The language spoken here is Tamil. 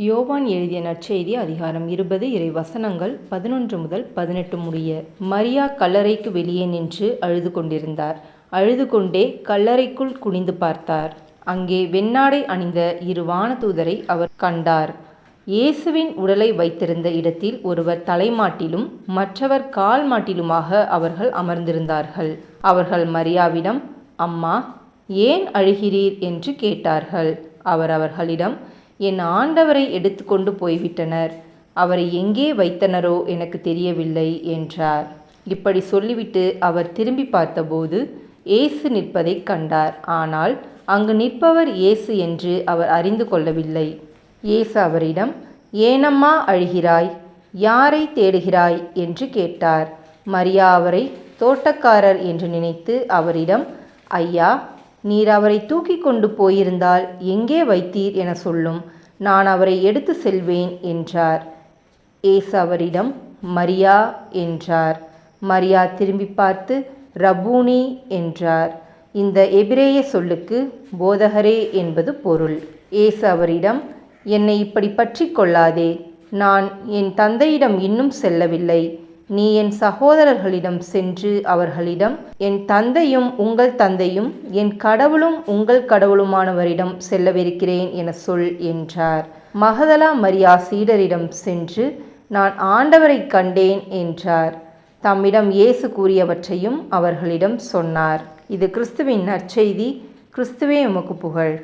யோவான் எழுதிய நற்செய்தி அதிகாரம் 20 இறை வசனங்கள் 11 முதல் 18 முடிய. மரியா கல்லறைக்கு வெளியே நின்று அழுது கொண்டிருந்தார். அழுது கொண்டே கல்லறைக்குள் குனிந்து பார்த்தார். அங்கே வெண்ணாடை அணிந்த 2 வானதூதரை அவர் கண்டார். இயேசுவின் உடலை வைத்திருந்த இடத்தில் ஒருவர் தலைமாட்டிலும் மற்றவர் கால் மாட்டிலுமாக அவர்கள் அமர்ந்திருந்தார்கள். அவர்கள் மரியாவிடம், அம்மா, ஏன் அழுகிறீர் என்று கேட்டார்கள். அவர் அவர்களிடம், என் ஆண்டவரை எடுத்துக்கொண்டு போய்விட்டனர். அவரை எங்கே வைத்தனரோ எனக்கு தெரியவில்லை என்றார். இப்படி சொல்லிவிட்டு அவர் திரும்பி பார்த்தபோது இயேசு நிற்பதைக் கண்டார். ஆனால் அங்கு நிற்பவர் இயேசு என்று அவர் அறிந்து கொள்ளவில்லை. இயேசு அவரிடம், ஏனம்மா அழுகிறாய்? யாரை தேடுகிறாய் என்று கேட்டார். மரியா அவரை தோட்டக்காரர் என்று நினைத்து அவரிடம், ஐயா, நீர் அவரை தூக்கி கொண்டு போயிருந்தால் எங்கே வைத்தீர் என சொல்லும், நான் அவரை எடுத்து செல்வேன் என்றார். இயேசு அவரிடம், மரியா என்றார். மரியா திரும்பி பார்த்து ரபூனி என்றார். இந்த எபிரேய சொல்லுக்கு போதகரே என்பது பொருள். இயேசு அவரிடம், என்னை இப்படி பற்றி கொள்ளாதே, நான் என் தந்தையிடம் இன்னும் செல்லவில்லை. நீ என் சகோதரர்களிடம் சென்று அவர்களிடம், என் தந்தையும் உங்கள் தந்தையும் என் கடவுளும் உங்கள் கடவுளுமானவரிடம் செல்லவிருக்கிறேன் என சொல் என்றார். மகதலா மரியா சீடரிடம் சென்று, நான் ஆண்டவரை கண்டேன் என்றார். தம்மிடம் இயேசு கூறியவற்றையும் அவர்களிடம் சொன்னார். இது கிறிஸ்துவின் நற்செய்தி. கிறிஸ்துவே உமக்கு புகழ்.